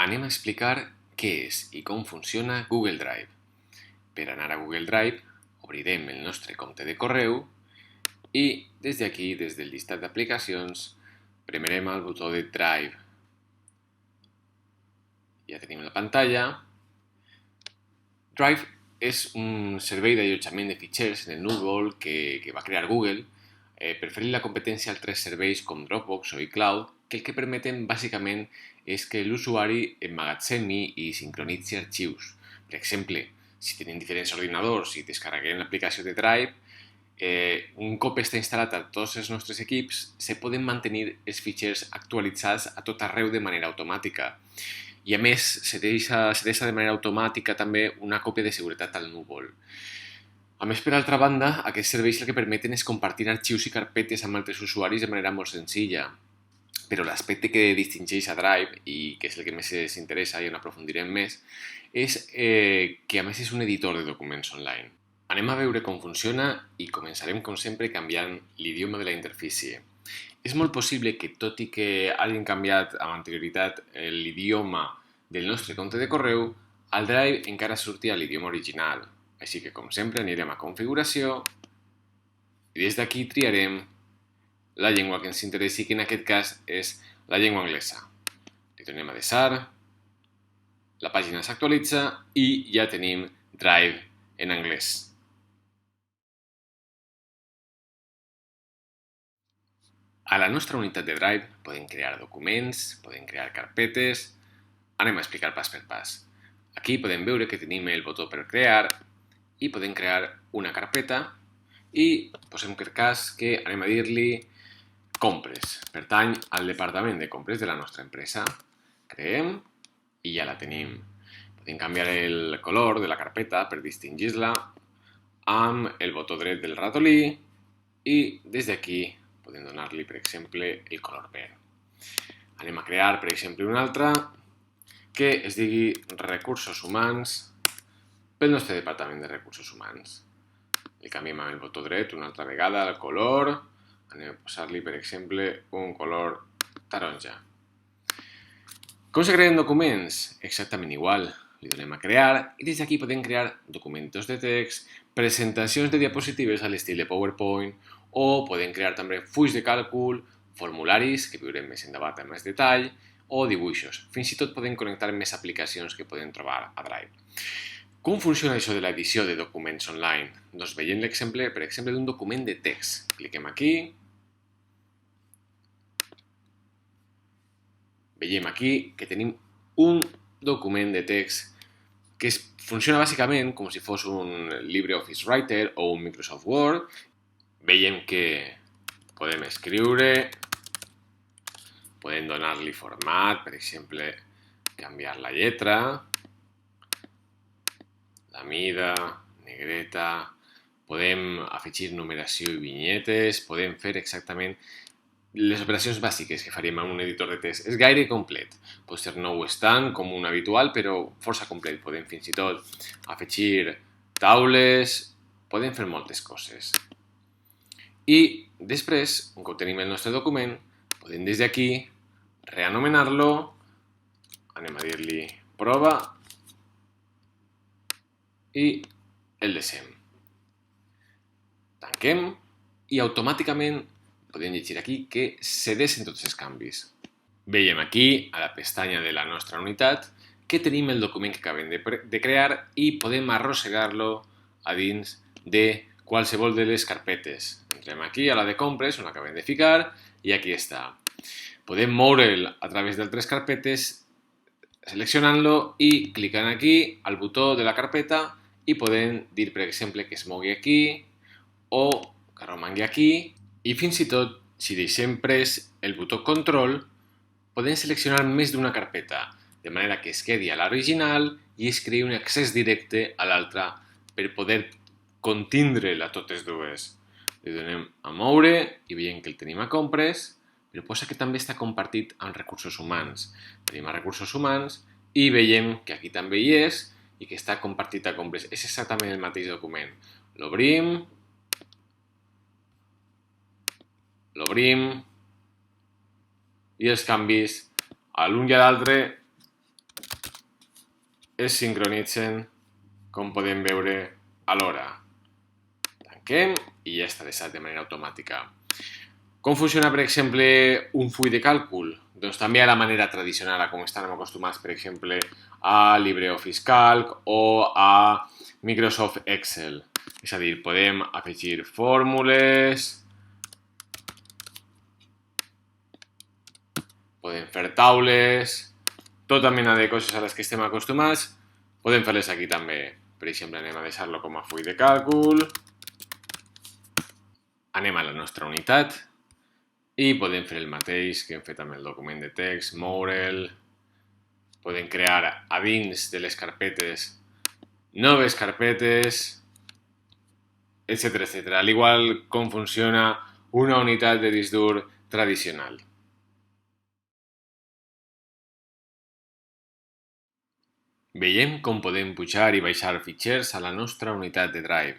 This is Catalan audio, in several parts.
Anem a explicar què és i com funciona Google Drive. Per anar a Google Drive, obrirem el nostre compte de correu i des d'aquí, des del llistat d'aplicacions, premerem el botó de Drive. Ja tenim la pantalla. Drive és un servei d'allotjament de fitxers en el núvol que va crear Google per fer la competència a altres serveis com Dropbox o iCloud, que el que permeten bàsicament és que l'usuari emmagatzemi i sincronitzi arxius. Per exemple, si tenim diferents ordinadors i descarreguem l'aplicació de Drive, un cop està instal·lat a tots els nostres equips, se poden mantenir els fitxers actualitzats a tot arreu de manera automàtica. I a més, se deixa de manera automàtica també una còpia de seguretat al núvol. A més, per altra banda, aquests serveis el que permeten és compartir arxius i carpetes amb altres usuaris de manera molt senzilla. Però l'aspecte que distingeix a Drive, i que és el que més ens interessa i on aprofundirem més, és que a més és un editor de documents online. Anem a veure com funciona i començarem, com sempre, canviant l'idioma de la interfície. És molt possible que, tot i que hagin canviat amb anterioritat l'idioma del nostre compte de correu, al Drive encara surti a l'idioma original. Així que, com sempre, anirem a configuració i des d'aquí triarem la llengua que ens interessi, que en aquest cas és la llengua anglesa. Li tornem a desar, la pàgina s'actualitza i ja tenim Drive en anglès. A la nostra unitat de Drive podem crear documents, podem crear carpetes. Anem a explicar pas per pas. Aquí podem veure que tenim el botó per crear i podem crear una carpeta i posem per cas que anem a dir-li compres. Pertany al departament de compres de la nostra empresa. Creem i ja la tenim. Podem canviar el color de la carpeta per distingir-la amb el botó dret del ratolí i des d'aquí podem donar-li, per exemple, el color verd. Anem a crear, per exemple, una altra que es digui recursos humans pel nostre departament de recursos humans. Li canviem amb el botó dret una altra vegada el color. Anem a posar-li, per exemple, un color taronja. Com se creen documents? Exactament igual. Li donem a crear i des d'aquí podem crear documents de text, presentacions de diapositives a l'estil de PowerPoint o podem crear també fulls de càlcul, formularis, que veurem més endavant amb més detall, o dibuixos. Fins i tot podem connectar més aplicacions que podem trobar a Drive. Com funciona això de l'edició de documents online? Doncs veiem l'exemple, per exemple, d'un document de text. Cliquem aquí. Veiem aquí que tenim un document de text que funciona bàsicament com si fos un LibreOffice Writer o un Microsoft Word. Veiem que podem escriure, podem donar-li format, per exemple, canviar la lletra, la mida, negreta, podem afegir numeració i vinyetes, podem fer exactament les operacions bàsiques que faríem en un editor de text. És gaire complet. Potser no ho és tant com un habitual, però força complet. Podem fins i tot afegir taules, podem fer moltes coses. I després, un cop tenim el nostre document, podem des d'aquí reanomenar-lo, anem a dir-li prova i el deixem. Tanquem i automàticament podem llegir aquí que cedeixen tots els canvis. Veiem aquí, a la pestanya de la nostra unitat, que tenim el document que acabem de crear i podem arrossegar-lo a dins de qualsevol de les carpetes. Entrem aquí a la de compres, on l'acabem de ficar, i aquí està. Podem moure'l a través d'altres carpetes seleccionant-lo i clicant aquí al botó de la carpeta i podem dir, per exemple, que es mogui aquí o que romangui aquí. I fins i tot, si deixem pres el botó control, podem seleccionar més d'una carpeta, de manera que es quedi a l'original i es creï un accés directe a l'altra per poder contindre-la totes dues. Li donem a moure i veiem que el tenim a compres, però posa que també està compartit amb recursos humans. Tenim a recursos humans i veiem que aquí també hi és i que està compartit a compres. És exactament el mateix document. L'obrim i els canvis a l'un i a l'altre es sincronitzen, com podem veure, alhora. Tanquem i ja està deixat de manera automàtica. Com funciona, per exemple, un full de càlcul? Doncs també a la manera tradicional, a com estan acostumats, per exemple, a LibreOffice Calc o a Microsoft Excel. És a dir, podem afegir fórmules, podem fer taules, tota mena de coses a les que estem acostumats, podem fer-les aquí també. Per exemple, anem a deixar-lo com a full de càlcul, anem a la nostra unitat, i podem fer el mateix que hem fet amb el document de text, moure'l, podem crear a dins de les carpetes noves carpetes, etc, etc. Al igual com funciona una unitat de disc dur tradicional. Veiem com podem pujar i baixar fitxers a la nostra unitat de Drive.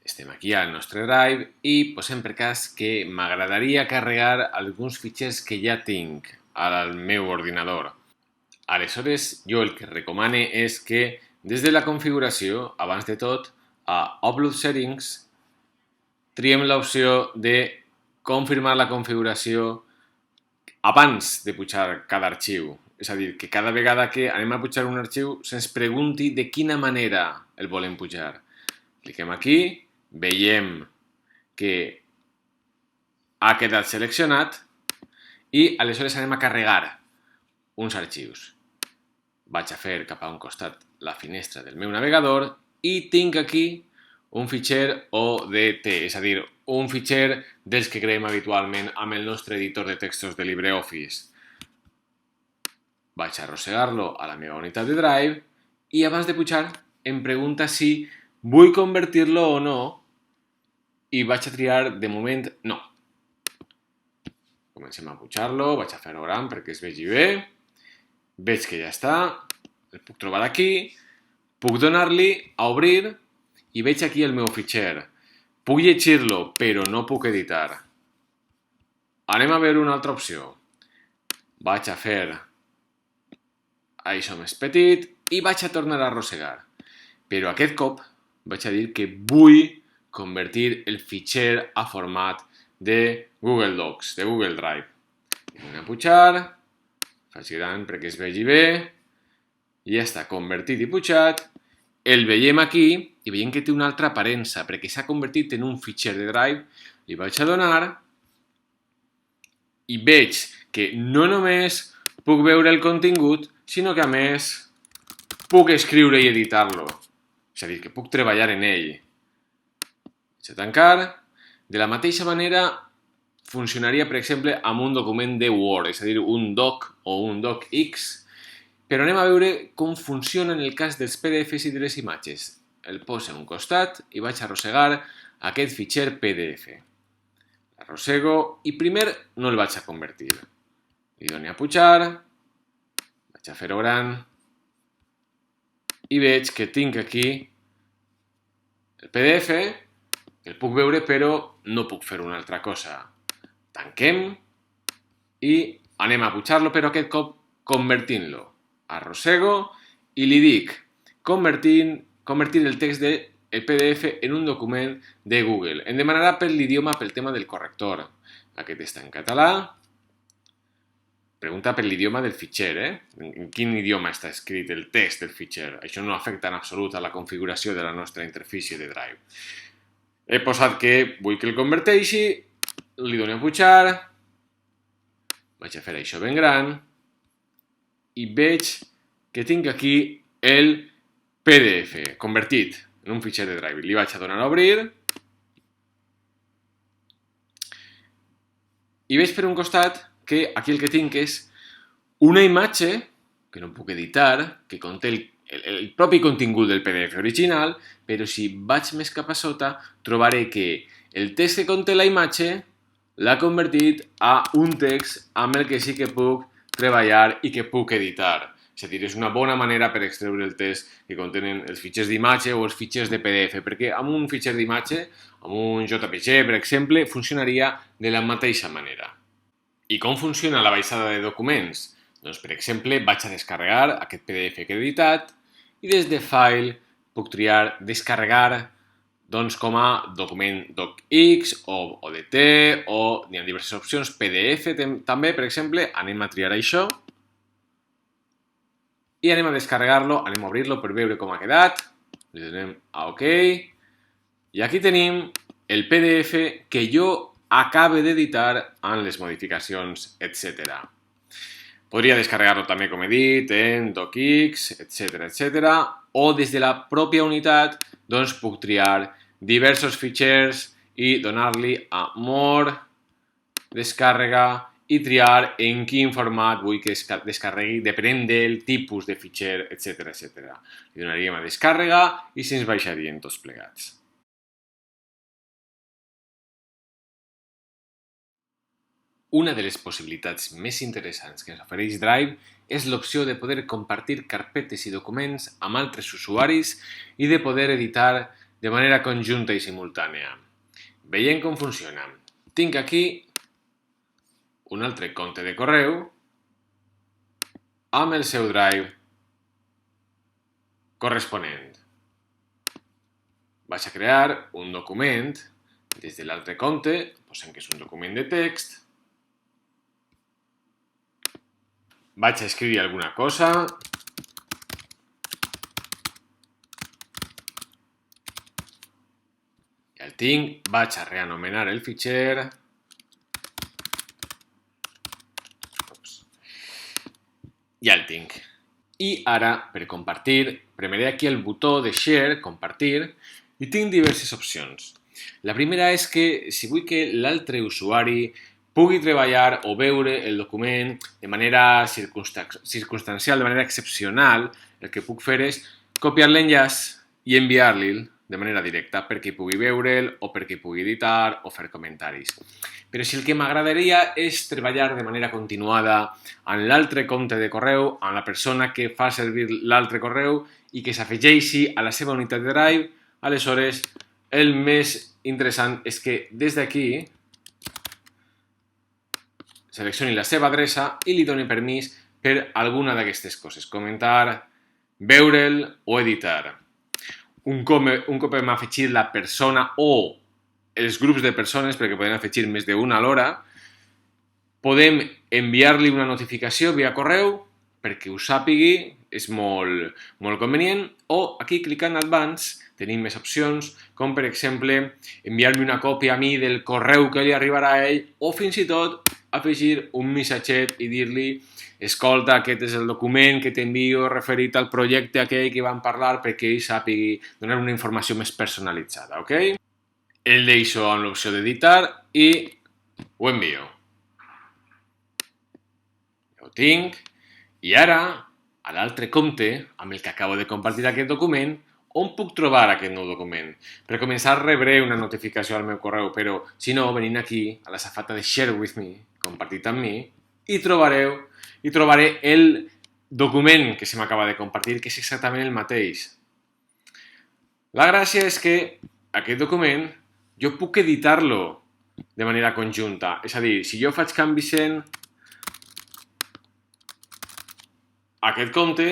Estem aquí al nostre Drive i posem per cas que m'agradaria carregar alguns fitxers que ja tinc al meu ordinador. Aleshores, jo el que recomane és que des de la configuració, abans de tot, a Upload Settings, triem l'opció de confirmar la configuració abans de pujar cada arxiu. És a dir, que cada vegada que anem a pujar un arxiu se'ns pregunti de quina manera el volem pujar. Cliquem aquí, veiem que ha quedat seleccionat i aleshores anem a carregar uns arxius. Vaig a fer cap a un costat la finestra del meu navegador i tinc aquí un fitxer ODT, és a dir, un fitxer dels que creem habitualment amb el nostre editor de textos de LibreOffice. Vaig a arrossegar-lo a la meva unitat de Drive i abans de pujar em pregunta si vull convertir-lo o no i vaig a triar de moment no. Comencem a pujar-lo, vaig a fer-ho gran perquè es vegi bé. Veig que ja està, el puc trobar aquí, puc donar-li a obrir i veig aquí el meu fitxer. Puc llegir-lo, però no puc editar. Anem a veure una altra opció. Vaig a fer això més petit i vaig a tornar a arrossegar. Però aquest cop vaig a dir que vull convertir el fitxer a format de Google Docs, de Google Drive. Anem a pujar, faig gran perquè es vegi bé, ja està convertit i pujat, el veiem aquí i veiem que té una altra aparença perquè s'ha convertit en un fitxer de Drive, li vaig a donar i veig que no només puc veure el contingut, sinó que a més puc escriure i editar-lo. És a dir, que puc treballar en ell. Vaig a tancar. De la mateixa manera funcionaria, per exemple, amb un document de Word, és a dir, un doc o un docx, però anem a veure com funciona en el cas dels PDFs i de les imatges. El poso a un costat i vaig a arrossegar aquest fitxer PDF. L'arrossego i primer no el vaig a convertir. Li dono a pujar, vaig a fer-ho gran i veig que tinc aquí el PDF, el puc veure però no puc fer una altra cosa. Tanquem i anem a pujar-lo però aquest cop convertint-lo. Arrossego i li dic convertir el text del PDF en un document de Google. Em demanarà per l'idioma pel tema del corrector. Aquest està en català. Pregunta per l'idioma del fitxer, En quin idioma està escrit el text del fitxer. Això no afecta en absolut a la configuració de la nostra interfície de Drive. He posat que vull que el converteixi, li dono a pujar, vaig a fer això ben gran i veig que tinc aquí el PDF convertit en un fitxer de Drive. Li vaig a donar a obrir i veig per un costat que aquí el que tinc és una imatge que no puc editar, que conté el propi contingut del PDF original, però si vaig més cap a sota trobaré que el text que conté la imatge l'ha convertit a un text amb el que sí que puc treballar i que puc editar. És a dir, és una bona manera per extreure el text que contenen els fitxers d'imatge o els fitxers de PDF, perquè amb un fitxer d'imatge, amb un JPG, per exemple, funcionaria de la mateixa manera. I com funciona la baixada de documents? Doncs, per exemple, vaig a descarregar aquest PDF que he editat i des de File puc triar descarregar doncs, com a document docx o ODT o hi ha diverses opcions, PDF també, per exemple, anem a triar això i anem a descarregar-lo, anem a obrir-lo per veure com ha quedat, li donem a OK i aquí tenim el PDF que jo acabe d'editar amb les modificacions, etc. Podria descarregar-lo també, com he dit, en docx, etc. O des de la pròpia unitat doncs, puc triar diversos fitxers i donar-li a More, descàrrega i triar en quin format vull que es descarregui depenent del tipus de fitxer, etc. Li donaríem a descàrrega i se'ns baixarien tots plegats. Una de les possibilitats més interessants que ens ofereix Drive és l'opció de poder compartir carpetes i documents amb altres usuaris i de poder editar de manera conjunta i simultània. Veiem com funciona. Tinc aquí un altre compte de correu amb el seu Drive corresponent. Vaig a crear un document des de l'altre compte, posem que és un document de text. Vaig a escriure alguna cosa. Ja el tinc. Vaig a reanomenar el fitxer. Ja el tinc. I ara, per compartir, premeré aquí el botó de Share, compartir, i tinc diverses opcions. La primera és que si vull que l'altre usuari pugui treballar o veure el document de manera circumstancial, de manera excepcional, el que puc fer és copiar l'enllaç i enviar-li'l de manera directa perquè pugui veure'l o perquè pugui editar o fer comentaris. Però si el que m'agradaria és treballar de manera continuada en l'altre compte de correu, amb la persona que fa servir l'altre correu i que s'afegeixi a la seva unitat de Drive, aleshores el més interessant és que des d'aquí seleccioni la seva adreça i li doni permís per alguna d'aquestes coses, comentar, veure'l o editar. Un cop hem afegit la persona o els grups de persones, perquè podem afegir més d'una alhora, podem enviar-li una notificació via correu perquè ho sàpigui, és molt convenient, o aquí clicant Advanced tenim més opcions, com per exemple enviar-me una còpia a mi del correu que li arribarà a ell o fins i tot afegir un missatget i dir-li escolta, aquest és el document que t'envio referit al projecte aquell que vam parlar perquè ell sàpigui donar una informació més personalitzada, ok? El deixo amb l'opció d'editar i ho envio. Ja ho tinc. I ara, a l'altre compte, amb el que acabo de compartir aquest document, on puc trobar aquest nou document? Per començar, rebré una notificació al meu correu, però si no, venint aquí, a la safata de Share with me, compartit amb mi, i trobaré el document que se m'acaba de compartir, que és exactament el mateix. La gràcia és que aquest document jo puc editar-lo de manera conjunta. És a dir, si jo faig canvis en aquest compte,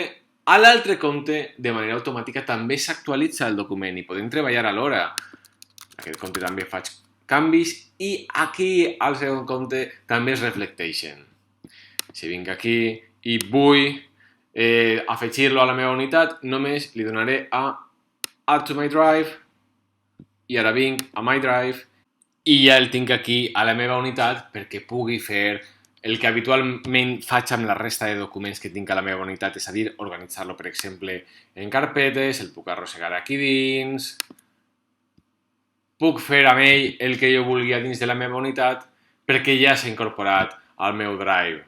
a l'altre compte, de manera automàtica, també s'actualitza el document i podem treballar alhora. En aquest compte també faig canvis i aquí, al segon compte, també es reflecteixen. Si vinc aquí i vull afegir-lo a la meva unitat, només li donaré a Add to my Drive i ara vinc a My Drive i ja el tinc aquí a la meva unitat perquè pugui fer el que habitualment faig amb la resta de documents que tinc a la meva unitat, és a dir, organitzar-lo, per exemple, en carpetes, el puc arrossegar aquí dins, puc fer amb ell el que jo vulgui dins de la meva unitat perquè ja s'ha incorporat al meu Drive.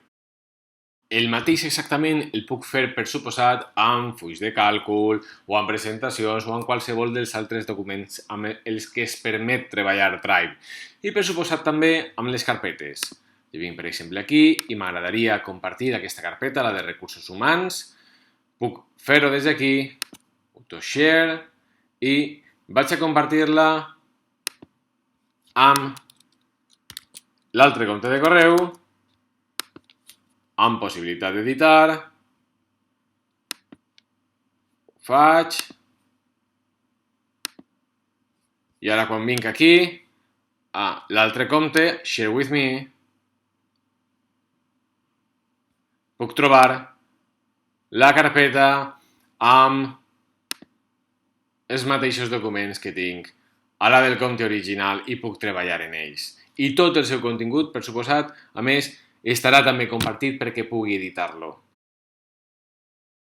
El mateix exactament el puc fer, per suposat, amb fulls de càlcul o amb presentacions o amb qualsevol dels altres documents amb els que es permet treballar Drive. I per suposat també amb les carpetes. Jo vinc, per exemple, aquí i m'agradaria compartir aquesta carpeta, la de recursos humans. Puc fer-ho des d'aquí, Auto-Share, i vaig a compartir-la amb l'altre compte de correu amb possibilitat d'editar, ho faig, i ara quan vinc aquí, a l'altre compte, Share with me, puc trobar la carpeta amb els mateixos documents que tinc a la del compte original i puc treballar en ells. I tot el seu contingut, per suposat, a més, estarà també compartit perquè pugui editar-lo.